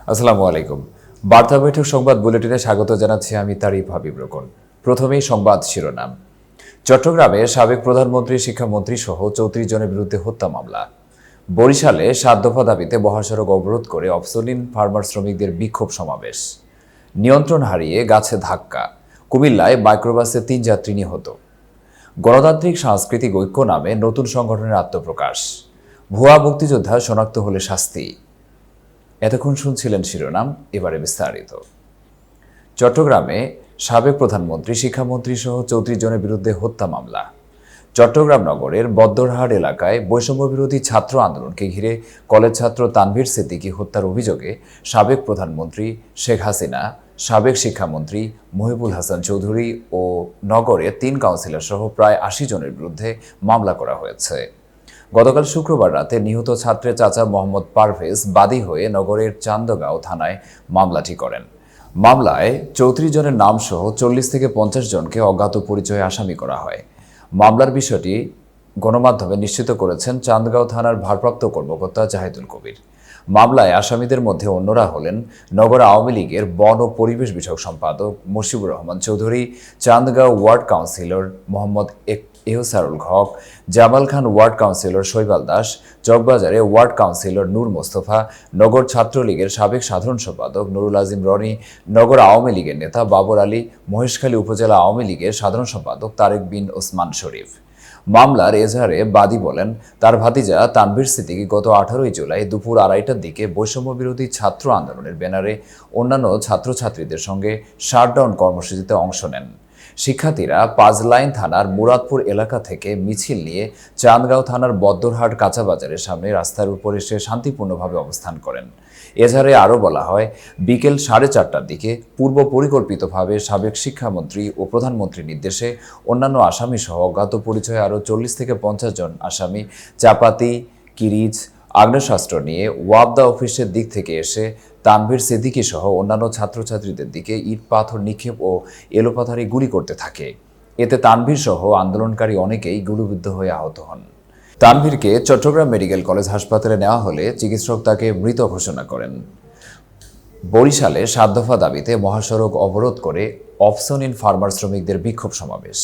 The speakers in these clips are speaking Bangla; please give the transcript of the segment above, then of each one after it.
আসসালামু আলাইকুম। বার্তা বৈঠক সংবাদ বুলেটিনে স্বাগত জানাচ্ছি আমি তারিফ হাবিব রোকন। প্রথমেই সংবাদ শিরোনাম। চট্টগ্রামে সাবেক প্রধানমন্ত্রী, শিক্ষামন্ত্রী সহ ৩৪ জনের বিরুদ্ধে হত্যা মামলা। বরিশালে ৭ দফা দাবিতে মহাসড়ক অবরোধ করে অবসোলিন ফার্মার শ্রমিকদের বিক্ষোভ সমাবেশ। নিয়ন্ত্রণ হারিয়ে গাছে ধাক্কা। কুমিল্লায় মাইক্রোবাসে ৩ যাত্রী নিহত। গণতান্ত্রিক সাংস্কৃতিক ঐক্য নামে নতুন সংগঠনের আত্মপ্রকাশ। ভুয়া মুক্তিযোদ্ধা শনাক্ত হলে শাস্তি। এতক্ষণ শুনছিলেন শিরোনাম, এবারে বিস্তারিত। চট্টগ্রামে সাবেক প্রধানমন্ত্রী, শিক্ষামন্ত্রী সহ ৩৪ জনের বিরুদ্ধে হত্যা মামলা। চট্টগ্রাম নগরের বদ্দরহাট এলাকায় বৈষম্য বিরোধী ছাত্র আন্দোলনকে ঘিরে কলেজ ছাত্র তানভীর সিদ্দিকী হত্যার অভিযোগে সাবেক প্রধানমন্ত্রী শেখ হাসিনা, সাবেক শিক্ষামন্ত্রী মহিবুল হাসান চৌধুরী ও নগরের ৩ কাউন্সিলর সহ প্রায় ৮০ জনের বিরুদ্ধে মামলা করা হয়েছে। গতকাল শুক্রবার রাতে নিহত ছাত্রের চাচা মোহাম্মদ পারভেজ বাদী হয়ে নগরের চান্দগাঁও থানায় মামলাটি করেন। মামলায় ৩৪ জনের নাম সহ ৪০ থেকে ৫০ জনকে অজ্ঞাত পরিচয়ে আসামি করা হয়। মামলার বিষয়টি গণমাধ্যমে নিশ্চিত করেছেন চান্দগাঁও থানার ভারপ্রাপ্ত কর্মকর্তা জাহিদুল কবির। মামলায় আসামিদের মধ্যে অন্যরা হলেন নগর আওয়ামী লীগের বন ও পরিবেশ বিষয়ক সম্পাদক মুশিবুর রহমান চৌধুরী, চান্দগাঁও ওয়ার্ড কাউন্সিলর মোহাম্মদ এহসারুল হক, জামাল খান ওয়ার্ড কাউন্সিলর শৈবাল দাস, চকবাজারে ওয়ার্ড কাউন্সিলর নূর মোস্তফা, নগর ছাত্রলীগের সাবেক সাধারণ সম্পাদক নুরুল আজিম রনি, নগর আওয়ামী লীগের নেতা বাবর আলী, মহেশখালী উপজেলা আওয়ামী লীগের সাধারণ সম্পাদক তারেক বিন ওসমান শরীফ। মামলার এজাহারে বাদী বলেন, তার ভাতিজা তানভীর সিদ্দিকী গত 18 জুলাই দুপুর 2:30টার দিকে বৈষম্য বিরোধী ছাত্র আন্দোলনের ব্যানারে অন্যান্য ছাত্রছাত্রীদের সঙ্গে শাটডাউন কর্মসূচিতে অংশ নেন। শিক্ষার্থীরা 5 লাইন থানার মুরাদপুর এলাকা থেকে মিছিল নিয়ে চান্দগাঁও থানার বদ্দরহাট কাঁচাবাজারের সামনে রাস্তার উপর এসে শান্তিপূর্ণভাবে অবস্থান করেন। এজাহারে আরও বলা হয়, বিকেল 4:30টার দিকে পূর্ব পরিকল্পিতভাবে সাবেক শিক্ষামন্ত্রী ও প্রধানমন্ত্রীর নির্দেশে অন্যান্য আসামি সহ অজ্ঞাত পরিচয়ে আরও 40 থেকে 50 জন আসামি চাপাতি, কিরিচ, আগ্নেয়াস্ত্র নিয়ে ওয়াবদা অফিসের দিক থেকে এসে তানভীর সিদ্দিকী সহ অন্যান্য ছাত্রছাত্রীদের দিকে ইট পাথর নিক্ষেপ ও এলোপাথারি গুলি করতে থাকে। এতে তানভীর সহ আন্দোলনকারী অনেকেই গুলিবিদ্ধ হয়ে আহত হন। তানভীরকে চট্টগ্রাম মেডিকেল কলেজ হাসপাতালে নেওয়া হলে চিকিৎসক তাকে মৃত ঘোষণা করেন। বরিশালে 7 দফা দাবিতে মহাসড়ক অবরোধ করে অবসোলিন ফার্মার শ্রমিকদের বিক্ষোভ সমাবেশ।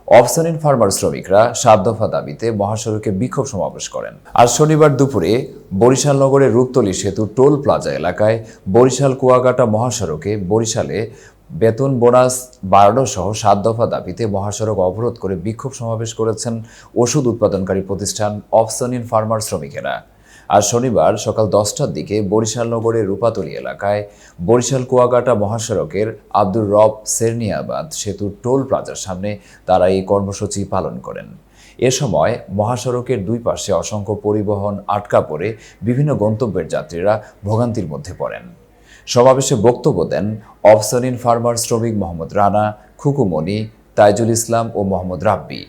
অবসোলিন ফার্মার শ্রমিকরা 7 দফা দাবিতে মহাসড়কে বিক্ষোভ সমাবেশ করেন। আজ শনিবার দুপুরে বরিশাল নগরের রূপতলী সেতু টোল প্লাজা এলাকায় বরিশাল কুয়াকাটা মহাসড়কে বরিশালে বেতন বোনাস বাড়ানো সহ 7 দফা দাবিতে মহাসড়ক অবরোধ করে বিক্ষোভ সমাবেশ করেছেন ওষুধ উৎপাদনকারী প্রতিষ্ঠান অবসোলিন ফার্মার শ্রমিকেরা। আজ শনিবার সকাল 10টার দিকে বরিশাল নগরের রূপাতলী এলাকায় বরিশাল কুয়াকাটা মহাসড়কের আব্দুর রব সেরনিয়াবাদ সেতুর টোল প্লাজার সামনে তারা এই কর্মসূচি পালন করেন। এ সময় মহাসড়কের দুই পাশে অসংখ্য পরিবহন আটকা পড়ে বিভিন্ন গন্তব্যের যাত্রীরা ভোগান্তির মধ্যে পড়েন। সমাবেশে বক্তব্য দেন অবসোলিন ফার্মার শ্রমিক মোহাম্মদ রানা, খুকুমণি, তাইজুল ইসলাম ও মোহাম্মদ রাব্বি।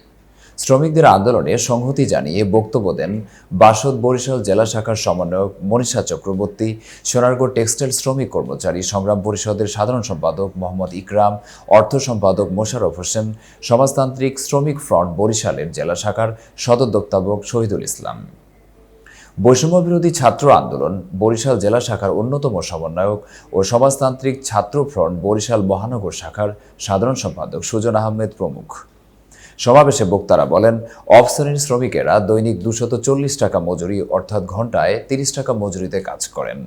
শ্রমিকদের আন্দোলনে সংহতি জানিয়ে বক্তব্য দেন বাসদ বরিশাল জেলা শাখার সমন্বয়ক মনীষা চক্রবর্তী, সোনারগড় টেক্সটাইল শ্রমিক কর্মচারী সংগ্রাম পরিষদের সাধারণ সম্পাদক মোহাম্মদ ইকরাম, অর্থ সম্পাদক মোশাররফ হোসেন, সমাজতান্ত্রিক শ্রমিক ফ্রন্ট বরিশালের জেলা শাখার সদরদপ্তরক শহীদুল ইসলাম। বৈষম্য বিরোধী ছাত্র আন্দোলন বরিশাল জেলা শাখার অন্যতম সমন্বয়ক ও সমাজতান্ত্রিক ছাত্র ফ্রন্ট বরিশাল মহানগর শাখার সাধারণ সম্পাদক সুজন আহমেদ প্রমুখ। সমাবেশে বক্তারা বলেন, অবসোলিন শ্রমিকেরা দৈনিক 240 টাকা মজুরি অর্থাৎ ঘন্টায় 30 টাকা মজুরিতে কাজ করেন,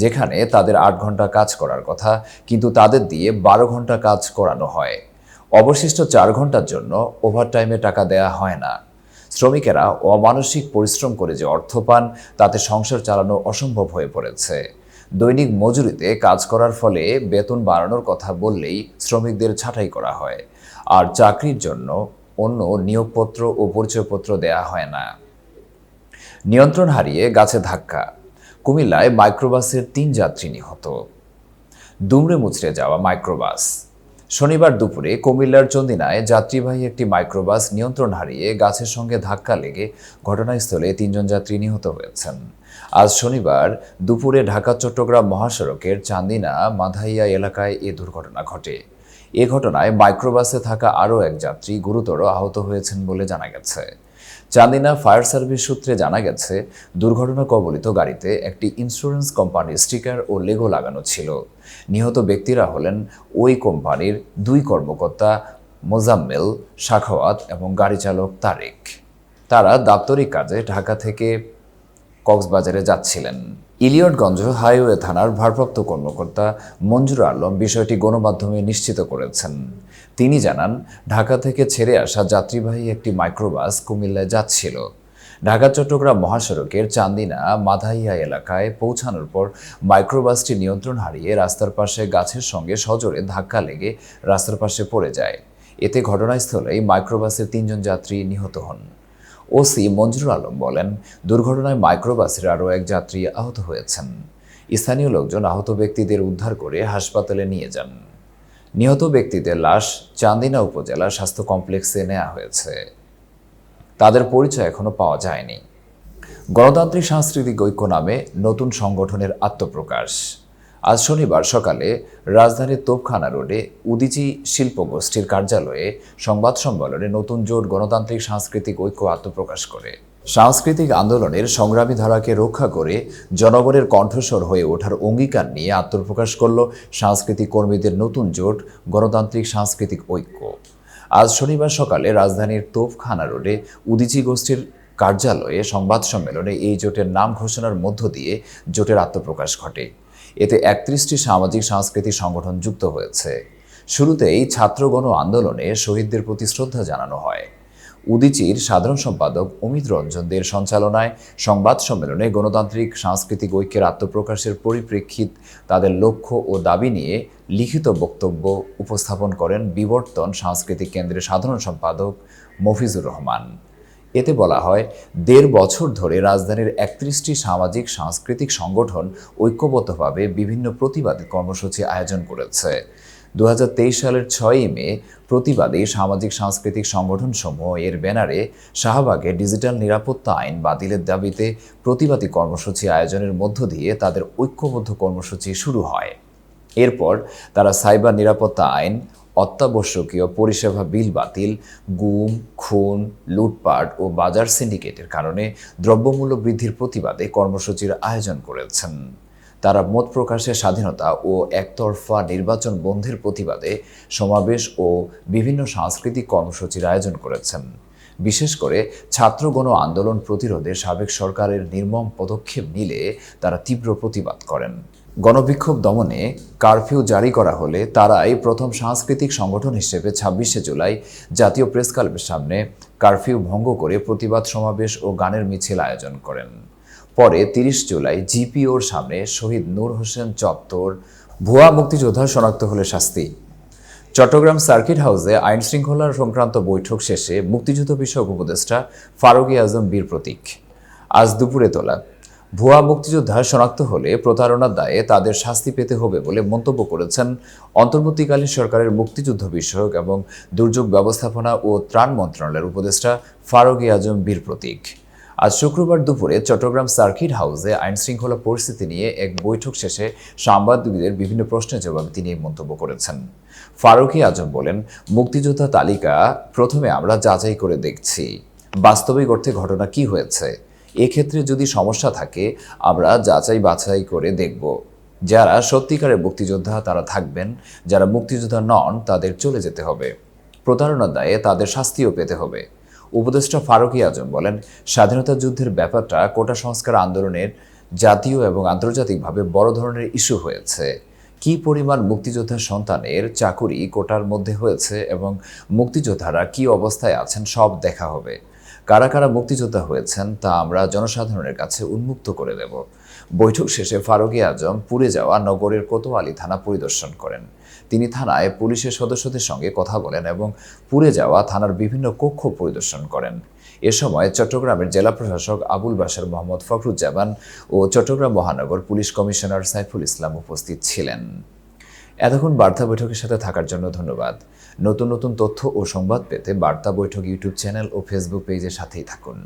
যেখানে তাদের 8 ঘন্টা কাজ করার কথা, কিন্তু তাদের দিয়ে 12 ঘন্টা কাজ করানো হয়। অবশিষ্ট 4 ঘন্টার জন্য ওভারটাইমে টাকা দেয়া হয় না। শ্রমিকেরা অমানসিক পরিশ্রম করে যে অর্থ পান তাতে সংসার চালানো অসম্ভব হয়ে পড়েছে। দৈনিক মজুরিতে কাজ করার ফলে বেতন বাড়ানোর কথা বললেই শ্রমিকদের ছাঁটাই করা হয়, আর চাকরির জন্য অন্য নিয়োগপত্র ও পরিচয়পত্র দেয়া হয় না। নিয়ন্ত্রণ হারিয়ে গাছে ধাক্কা। কুমিল্লায় মাইক্রোবাসের 3 যাত্রী নিহত। দুমড়ে মুচড়ে যাওয়া মাইক্রোবাস। শনিবার দুপুরে কুমিল্লার চন্দিনায় যাত্রীবাহী একটি মাইক্রোবাস নিয়ন্ত্রণ হারিয়ে গাছের সঙ্গে ধাক্কা লেগে ঘটনাস্থলে 3 জন যাত্রী নিহত হয়েছেন। আজ শনিবার দুপুরে ঢাকা চট্টগ্রাম মহাসড়কের চান্দিনা মাধাইয়া এলাকায় এ দুর্ঘটনা ঘটে। এ ঘটনায় মাইক্রোবাসে থাকা আরও এক যাত্রী গুরুতর আহত হয়েছেন বলে জানা গেছে। চান্দিনা ফায়ার সার্ভিস সূত্রে জানা গেছে, দুর্ঘটনা কবলিত গাড়িতে একটি ইন্স্যুরেন্স কোম্পানির স্টিকার ও লেগো লাগানো ছিল। নিহত ব্যক্তিরা হলেন ওই কোম্পানির 2 কর্মকর্তা মোজাম্মেল, সাখাওয়াত এবং গাড়ি চালক তারেক। তারা দাপ্তরিক কাজে ঢাকা থেকে কক্সবাজারে যাচ্ছিলেন। ইলিয়টগঞ্জ হাইওয়ে থানার ভারপ্রাপ্ত কর্মকর্তা মঞ্জুর আলম বিষয়টি গণমাধ্যমে নিশ্চিত করেছেন। তিনি জানান, ঢাকা থেকে ছেড়ে আসা যাত্রীবাহী একটি মাইক্রোবাস কুমিল্লায় যাচ্ছিল। ঢাকা চট্টগ্রাম মহাসড়কের চান্দিনা মাধাইয়া এলাকায় পৌঁছানোর পর মাইক্রোবাসটি নিয়ন্ত্রণ হারিয়ে রাস্তার পাশে গাছের সঙ্গে সজোরে ধাক্কা লেগে রাস্তার পাশে পড়ে যায়। এতে ঘটনাস্থলেই মাইক্রোবাসের 3 জন যাত্রী নিহত হন। ওসি মঞ্জুর আলম বলেন, দুর্ঘটনায় মাইক্রোবাসের আরও এক যাত্রী আহত হয়েছেন। স্থানীয় লোকজন আহত ব্যক্তিদের উদ্ধার করে হাসপাতালে নিয়ে যান। নিহত ব্যক্তিদের লাশ চান্দিনা উপজেলা স্বাস্থ্য কমপ্লেক্সে নেওয়া হয়েছে। তাদের পরিচয় এখনো পাওয়া যায়নি। গণতান্ত্রিক সাংস্কৃতিক ঐক্য নামে নতুন সংগঠনের আত্মপ্রকাশ। আজ শনিবার সকালে রাজধানীর তোপখানা রোডে উদীচী শিল্পগোষ্ঠীর কার্যালয়ে সংবাদ সম্মেলনে নতুন জোট গণতান্ত্রিক সাংস্কৃতিক ঐক্য আত্মপ্রকাশ করে। সাংস্কৃতিক আন্দোলনের সংগ্রামী ধারাকে রক্ষা করে জনগণের কণ্ঠস্বর হয়ে ওঠার অঙ্গীকার নিয়ে আত্মপ্রকাশ করল সাংস্কৃতিক কর্মীদের নতুন জোট গণতান্ত্রিক সাংস্কৃতিক ঐক্য। আজ শনিবার সকালে রাজধানীর তোপখানা রোডে উদীচী গোষ্ঠীর কার্যালয়ে সংবাদ সম্মেলনে এই জোটের নাম ঘোষণার মধ্য দিয়ে জোটের আত্মপ্রকাশ ঘটে। এতে 31টি সামাজিক সাংস্কৃতিক সংগঠন যুক্ত হয়েছে। শুরুতেই ছাত্র গণ আন্দোলনে শহীদদের প্রতি শ্রদ্ধা জানানো হয়। উদীচীর সাধারণ সম্পাদক অমিত রঞ্জন দের সঞ্চালনায় সংবাদ সম্মেলনে গণতান্ত্রিক সাংস্কৃতিক ঐক্যের আত্মপ্রকাশের পরিপ্রেক্ষিত তাদের লক্ষ্য ও দাবি নিয়ে লিখিত বক্তব্য উপস্থাপন করেন বিবর্তন সাংস্কৃতিক কেন্দ্রের সাধারণ সম্পাদক মফিজুর রহমান। এতে বলা হয়, 1.5 বছর ধরে রাজধানীর 31টি সামাজিক সাংস্কৃতিক সংগঠন ঐক্যবদ্ধভাবে বিভিন্ন প্রতিবাদী কর্মসূচি আয়োজন করেছে। 2023 সালের 6ই মে প্রতিবাদী সামাজিক সাংস্কৃতিক সংগঠনসমূহ এর ব্যানারে শাহবাগে ডিজিটাল নিরাপত্তা আইন বাতিলের দাবিতে প্রতিবাদী কর্মসূচি আয়োজনের মধ্য দিয়ে তাদের ঐক্যবদ্ধ কর্মসূচি শুরু হয়। এরপর তারা সাইবার নিরাপত্তা আইন, অত্যাবশ্যকীয় পরিষেবা বিল বাতিল, গুম, খুন, লুটপাট ও বাজার সিন্ডিকেটের কারণে দ্রব্যমূল্য বৃদ্ধির প্রতিবাদে কর্মসূচির আয়োজন করেছেন। তারা মত প্রকাশের স্বাধীনতা ও একতরফা নির্বাচন বন্ধের প্রতিবাদে সমাবেশ ও বিভিন্ন সাংস্কৃতিক কর্মসূচির আয়োজন করেছেন। বিশেষ করে ছাত্র গণ আন্দোলন প্রতিরোধে সাবেক সরকারের নির্মম পদক্ষেপ নিলে তারা তীব্র প্রতিবাদ করেন। গণবিক্ষোভ দমনে কারফিউ জারি করা হলে তারাই প্রথম সাংস্কৃতিক সংগঠন হিসেবে 26শে জুলাই জাতীয় প্রেস ক্লাবের সামনে কারফিউ ভঙ্গ করে প্রতিবাদ সমাবেশ ও গানের মিছিল আয়োজন করেন। পরে 30 জুলাই জিপিওর সামনে শহীদ নূর হোসেন চত্বর, ভুয়া মুক্তিযোদ্ধা শনাক্ত হলে শাস্তি। চট্টগ্রাম সার্কিট হাউসে আইন শৃঙ্খলা সংক্রান্ত বৈঠক শেষে মুক্তিযুদ্ধ বিষয়ক উপদেষ্টা ফারুক আজম বীর প্রতীক আজ দুপুরে তোলা ভুয়া মুক্তিযোদ্ধা শনাক্ত হলে প্রতারণার দায়ে তাদের শাস্তি পেতে হবে বলে মন্তব্য করেছেন অন্তর্বর্তীকালীন সরকারের মুক্তিযুদ্ধ বিষয়ক এবং দুর্যোগ ব্যবস্থাপনা ও ত্রাণ মন্ত্রণালয়ের উপদেষ্টা ফারুক আজম বীর প্রতীক। আজ শুক্রবার দুপুরে চট্টগ্রাম সার্কিট হাউসে আইন শৃঙ্খলা পরিস্থিতি নিয়ে এক বৈঠক শেষে সাংবাদিকদের বিভিন্ন প্রশ্নের জবাবে তিনি এই মন্তব্য করেছেন। ফারুক আজম বলেন, মুক্তিযোদ্ধা তালিকা প্রথমে আমরা যাচাই করে দেখছি বাস্তবিক অর্থে ঘটনা কি হয়েছে। এক্ষেত্রে যদি সমস্যা থাকে আমরা যাচাই বাছাই করে দেখব। যারা সত্যিকারের মুক্তিযোদ্ধা তারা থাকবেন, যারা মুক্তিযোদ্ধা নন তাদের চলে যেতে হবে। প্রতারণার দায়ে তাদের শাস্তিও পেতে হবে। উপদেষ্টা ফারুক আজম বলেন, স্বাধীনতা যুদ্ধের ব্যাপারটা কোটা সংস্কার আন্দোলনের জাতীয় এবং আন্তর্জাতিকভাবে বড় ধরনের ইস্যু হয়েছে। কি পরিমাণ মুক্তিযোদ্ধার সন্তানের চাকুরি কোটার মধ্যে হয়েছে এবং মুক্তিযোদ্ধারা কি অবস্থায় আছেন সব দেখা হবে। কারা কারা মুক্তিযোদ্ধা হয়েছেন তা আমরা জনসাধারণের কাছে উন্মুক্ত করে দেব। বৈঠক শেষে ফারুক আজম পুড়ে যাওয়া নগরের কোতোয়ালি থানা পরিদর্শন করেন। তিনি থানায় পুলিশের সদস্যদের সঙ্গে কথা বলেন এবং পুড়ে যাওয়া থানার বিভিন্ন কক্ষ পরিদর্শন করেন। এ সময় চট্টগ্রামের জেলা প্রশাসক আবুল বাশার মোহাম্মদ ফখরুজ্জামান ও চট্টগ্রাম মহানগর পুলিশ কমিশনার সাইফুল ইসলাম উপস্থিত ছিলেন। এতক্ষণ বার্তা বৈঠকের সাথে থাকার জন্য ধন্যবাদ। নতুন নতুন তথ্য ও সংবাদ পেতে বার্তা বৈঠক ইউটিউব চ্যানেল ও ফেসবুক পেজের সাথেই থাকুন।